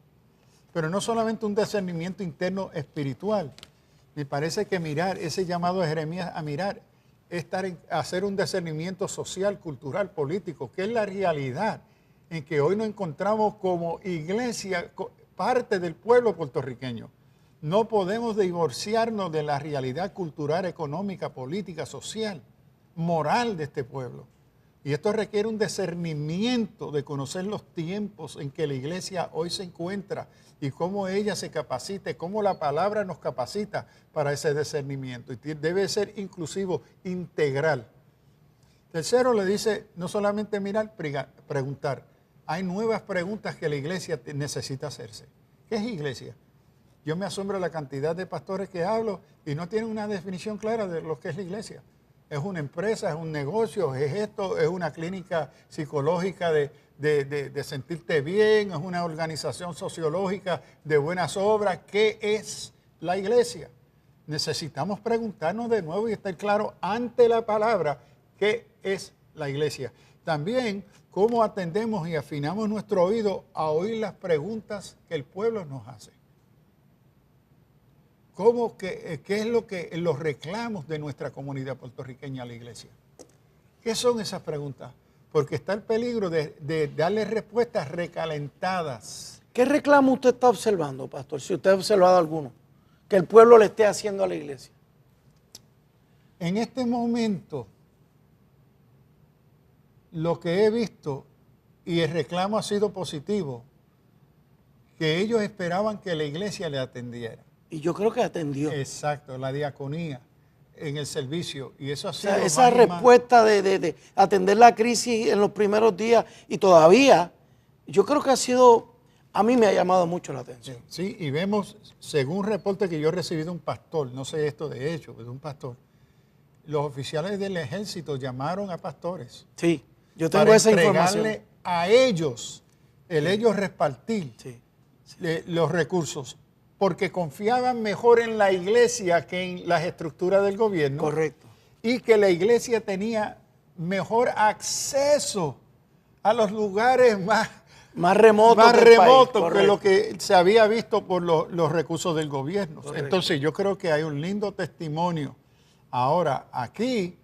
B: Pero no solamente un discernimiento interno espiritual. Me parece que mirar, ese llamado de Jeremías a mirar, es hacer un discernimiento social, cultural, político, que es la realidad en que hoy nos encontramos como iglesia, parte del pueblo puertorriqueño. No podemos divorciarnos de la realidad cultural, económica, política, social, moral de este pueblo. Y esto requiere un discernimiento de conocer los tiempos en que la iglesia hoy se encuentra y cómo ella se capacita, cómo la palabra nos capacita para ese discernimiento. Y debe ser inclusivo, integral. Tercero, le dice, no solamente mirar, preguntar. Hay nuevas preguntas que la iglesia necesita hacerse. ¿Qué es iglesia? Yo me asombro de la cantidad de pastores que hablo y no tienen una definición clara de lo que es la iglesia. Es una empresa, es un negocio, es esto, es una clínica psicológica de sentirte bien, es una organización sociológica de buenas obras. ¿Qué es la iglesia? Necesitamos preguntarnos de nuevo y estar claro ante la palabra qué es la iglesia. También cómo atendemos y afinamos nuestro oído a oír las preguntas que el pueblo nos hace. ¿Qué es los reclamos de nuestra comunidad puertorriqueña a la iglesia? ¿Qué son esas preguntas? Porque está el peligro de darle respuestas recalentadas.
A: ¿Qué reclamo usted está observando, pastor? Si usted ha observado alguno, que el pueblo le esté haciendo a la iglesia.
B: En este momento, lo que he visto, y el reclamo ha sido positivo, que ellos esperaban que la iglesia le atendiera.
A: Y yo creo que atendió.
B: Exacto, la diaconía en el servicio. Y eso ha sido
A: esa respuesta de atender la crisis en los primeros días y todavía, yo creo que ha sido, a mí me ha llamado mucho la atención.
B: Sí, y vemos, según un reporte que yo he recibido de un pastor, no sé esto de hecho, pero de un pastor, los oficiales del ejército llamaron a pastores.
A: Sí, yo tengo esa información.
B: Para entregarle a ellos, ellos repartir los recursos. porque confiaban mejor en la iglesia que en las estructuras del gobierno.
A: Correcto.
B: Y que la iglesia tenía mejor acceso a los lugares
A: Más remoto
B: que lo que se había visto por los recursos del gobierno.
A: Correcto.
B: Entonces yo creo que hay un lindo testimonio. Ahora, aquí,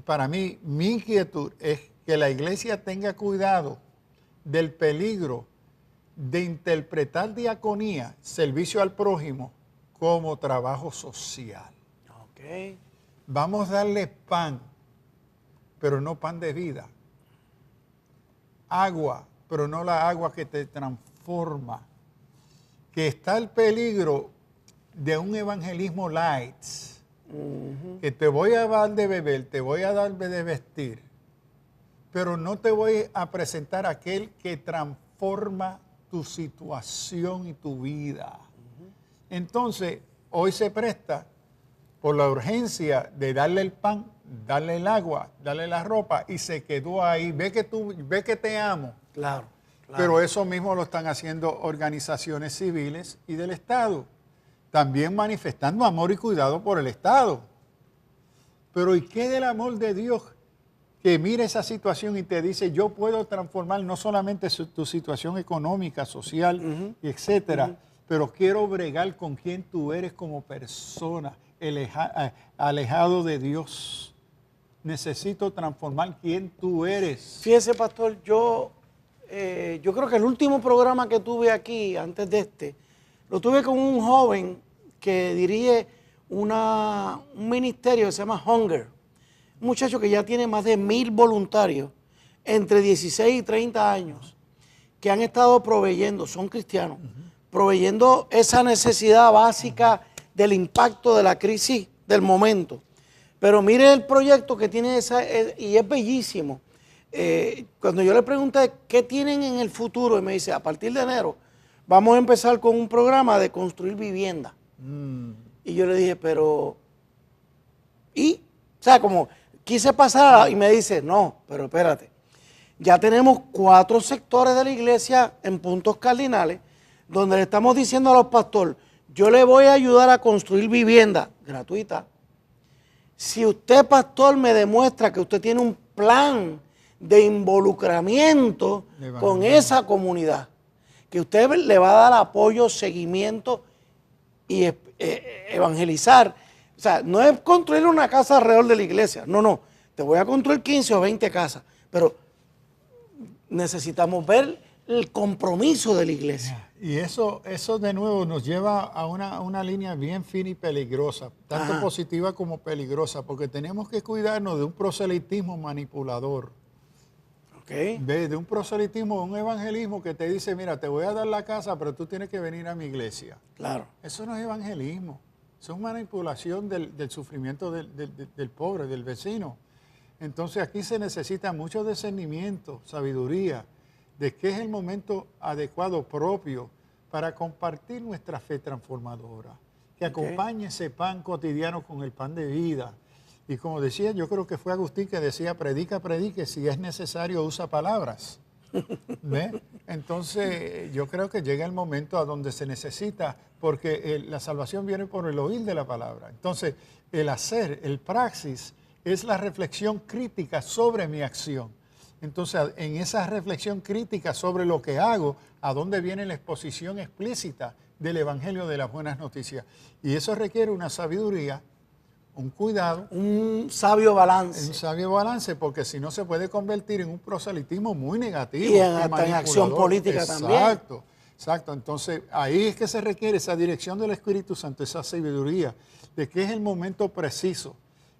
B: para mí, mi inquietud es que la iglesia tenga cuidado del peligro de interpretar diaconía, servicio al prójimo, como trabajo social.
A: Ok.
B: Vamos a darle pan, pero no pan de vida. Agua, pero no la agua que te transforma. Que está el peligro de un evangelismo light. Que te voy a dar de beber, te voy a dar de vestir, pero no te voy a presentar aquel que transforma tu situación y tu vida. Entonces, hoy se presta por la urgencia de darle el pan, darle el agua, darle la ropa, y se quedó ahí. Ve que te amo.
A: Claro.
B: Pero eso mismo lo están haciendo organizaciones civiles y del Estado, también manifestando amor y cuidado por el Estado. Pero ¿y qué del amor de Dios que mira esa situación y te dice, yo puedo transformar no solamente tu situación económica, social, etcétera, pero quiero bregar con quien tú eres como persona, alejado de Dios? Necesito transformar quién tú eres.
A: Fíjese, pastor, yo creo que el último programa que tuve aquí, antes de este, lo tuve con un joven que dirige un ministerio que se llama Hunger. Un muchacho que ya tiene más de 1000 voluntarios entre 16 y 30 años que han estado proveyendo, son cristianos, proveyendo esa necesidad básica del impacto de la crisis del momento. Pero mire el proyecto que tiene y es bellísimo. Cuando yo le pregunté qué tienen en el futuro, y me dice, a partir de enero vamos a empezar con un programa de construir vivienda. Y yo le dije, pero, ¿y? O sea, como quise pasar y me dice, no, pero espérate, ya tenemos 4 sectores de la iglesia en puntos cardinales donde le estamos diciendo a los pastores, yo le voy a ayudar a construir vivienda gratuita. Si usted, pastor, me demuestra que usted tiene un plan de involucramiento con esa comunidad, que usted le va a dar apoyo, seguimiento y evangelizar. O sea, no es construir una casa alrededor de la iglesia, no, te voy a construir 15 o 20 casas, pero necesitamos ver el compromiso de la iglesia.
B: Y eso de nuevo nos lleva a una línea bien fina y peligrosa, tanto positiva como peligrosa, porque tenemos que cuidarnos de un proselitismo manipulador. De un proselitismo, de un evangelismo que te dice, mira, te voy a dar la casa, pero tú tienes que venir a mi iglesia.
A: Claro.
B: Eso no es evangelismo, eso es manipulación del sufrimiento del pobre, del vecino. Entonces aquí se necesita mucho discernimiento, sabiduría, de qué es el momento adecuado propio para compartir nuestra fe transformadora, que acompañe ese pan cotidiano con el pan de vida. Y como decía, yo creo que fue Agustín que decía, predique, si es necesario usa palabras. ¿Ve? Entonces yo creo que llega el momento a donde se necesita, porque la salvación viene por el oír de la palabra. Entonces el hacer, el praxis, es la reflexión crítica sobre mi acción. Entonces en esa reflexión crítica sobre lo que hago, ¿a dónde viene la exposición explícita del Evangelio de las Buenas Noticias? Y eso requiere una sabiduría, un cuidado.
A: Un sabio balance.
B: Un sabio balance, porque si no se puede convertir en un proselitismo muy negativo.
A: Y hasta en acción política también.
B: Exacto. Entonces ahí es que se requiere esa dirección del Espíritu Santo, esa sabiduría, de qué es el momento preciso,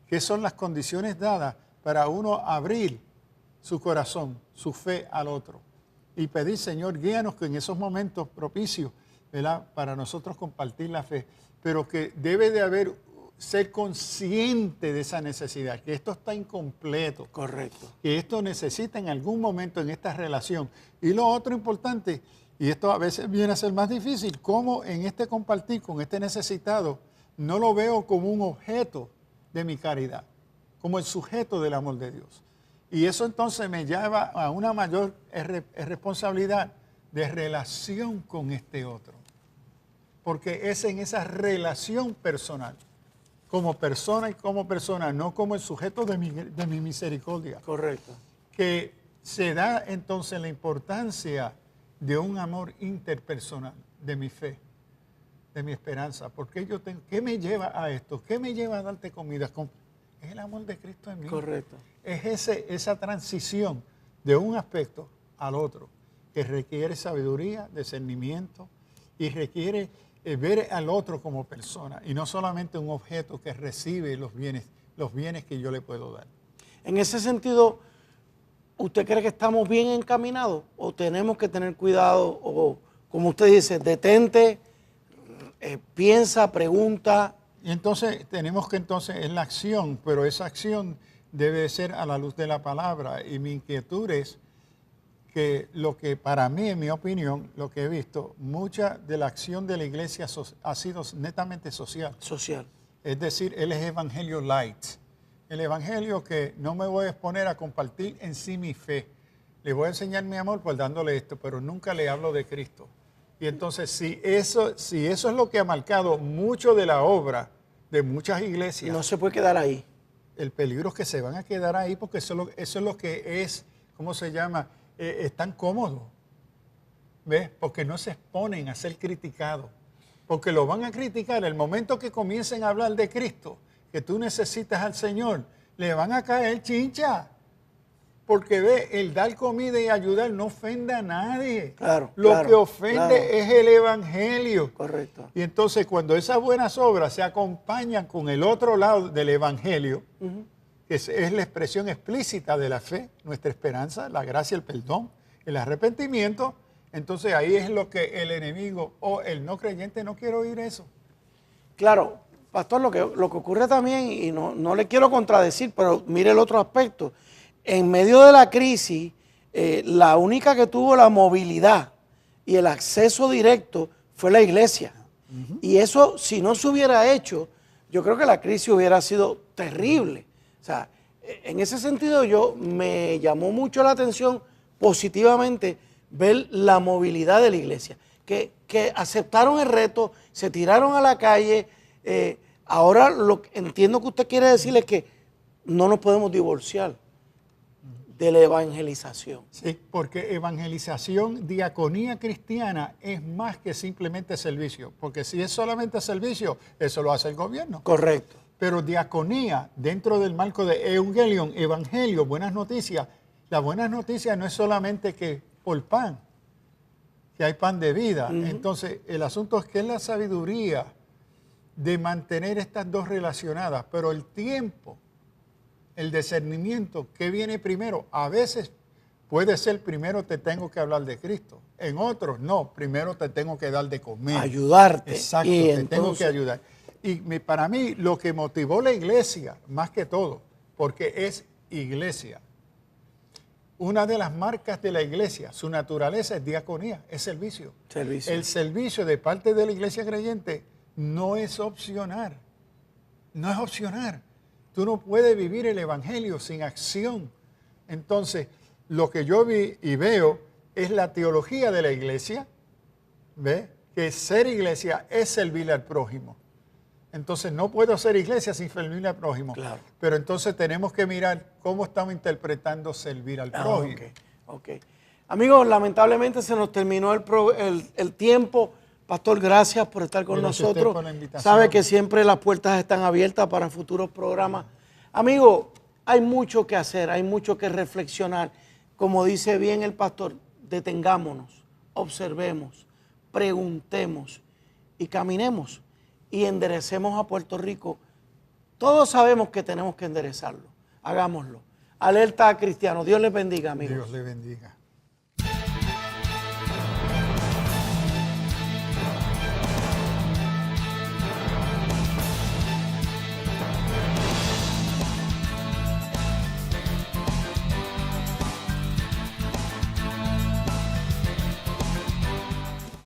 B: qué son las condiciones dadas para uno abrir su corazón, su fe al otro. Y pedir, Señor, guíanos que en esos momentos propicios, ¿verdad?, para nosotros compartir la fe, pero que debe de haber, ser consciente de esa necesidad, que esto está incompleto.
A: Correcto.
B: Que esto necesita en algún momento en esta relación. Y lo otro importante, y esto a veces viene a ser más difícil, cómo en este compartir con este necesitado, no lo veo como un objeto de mi caridad, como el sujeto del amor de Dios. Y eso entonces me lleva a una mayor responsabilidad de relación con este otro. porque es en esa relación personal, como persona y como persona, no como el sujeto de mi misericordia.
A: Correcto.
B: Que se da entonces la importancia de un amor interpersonal, de mi fe, de mi esperanza. Porque yo tengo, ¿qué me lleva a esto? ¿Qué me lleva a darte comida? Es el amor de Cristo en mí.
A: Correcto.
B: Es esa transición de un aspecto al otro, que requiere sabiduría, discernimiento y requiere ver al otro como persona y no solamente un objeto que recibe los bienes que yo le puedo dar.
A: En ese sentido, ¿usted cree que estamos bien encaminados o tenemos que tener cuidado? O, como usted dice, detente, piensa, pregunta.
B: Y entonces tenemos que en la acción, pero esa acción debe ser a la luz de la palabra. Y mi inquietud es que lo que para mí, en mi opinión, lo que he visto, mucha de la acción de la iglesia ha sido netamente social.
A: Social.
B: Es decir, él es evangelio light. El evangelio que no me voy a exponer a compartir en sí mi fe. Le voy a enseñar mi amor por dándole esto, pero nunca le hablo de Cristo. Y entonces, si eso es lo que ha marcado mucho de la obra de muchas iglesias,
A: No se puede quedar ahí.
B: el peligro es que se van a quedar ahí porque eso es lo que es, ¿cómo se llama? Están cómodos, ¿ves? Porque no se exponen a ser criticados, porque lo van a criticar. El momento que comiencen a hablar de Cristo, que tú necesitas al Señor, le van a caer chincha. Porque ve, el dar comida y ayudar no ofende a nadie.
A: Claro,
B: Lo
A: claro,
B: que ofende
A: claro.
B: es el evangelio.
A: Correcto.
B: Y entonces cuando esas buenas obras se acompañan con el otro lado del evangelio, que es la expresión explícita de la fe, nuestra esperanza, la gracia, el perdón, el arrepentimiento, entonces ahí es lo que el enemigo o el no creyente no quiere oír eso.
A: Claro, pastor, lo que ocurre también, y no le quiero contradecir, pero mire el otro aspecto. En medio de la crisis, la única que tuvo la movilidad y el acceso directo fue la iglesia. Y eso, si no se hubiera hecho, yo creo que la crisis hubiera sido terrible. O sea, en ese sentido me llamó mucho la atención positivamente ver la movilidad de la iglesia, que aceptaron el reto, se tiraron a la calle. Ahora lo que entiendo que usted quiere decirle es que no nos podemos divorciar de la evangelización.
B: Sí, porque evangelización, diaconía cristiana es más que simplemente servicio, porque si es solamente servicio, eso lo hace el gobierno.
A: Correcto.
B: Pero diaconía, dentro del marco de Evangelion, evangelio, buenas noticias, las buenas noticias no es solamente que por pan, que hay pan de vida. Entonces, el asunto es que es la sabiduría de mantener estas dos relacionadas, pero el tiempo, el discernimiento, ¿qué viene primero? A veces puede ser primero te tengo que hablar de Cristo, en otros no, primero te tengo que dar de comer.
A: Ayudarte.
B: Exacto,
A: Y
B: te tengo que ayudar. Y para mí lo que motivó la iglesia, más que todo, porque es iglesia, una de las marcas de la iglesia, su naturaleza es diaconía, es servicio. El servicio de parte de la iglesia creyente no es opcional, no es opcional. Tú no puedes vivir el evangelio sin acción. Entonces, lo que yo vi y veo es la teología de la iglesia, ¿ves? Que ser iglesia es servir al prójimo. Entonces, no puedo ser iglesia sin servir al prójimo.
A: Claro.
B: Pero entonces tenemos que mirar cómo estamos interpretando servir al prójimo.
A: Okay. Amigos, lamentablemente se nos terminó el tiempo. Pastor, gracias por estar con
B: Gracias a usted
A: nosotros.
B: por la invitación.
A: Sabe que siempre las puertas están abiertas para futuros programas. Amigos, hay mucho que hacer, hay mucho que reflexionar. Como dice bien el pastor, detengámonos, observemos, preguntemos y caminemos y enderecemos a Puerto Rico. Todos sabemos que tenemos que enderezarlo. Hagámoslo. Alerta a cristianos. Dios les bendiga, amigos.
B: Dios le bendiga.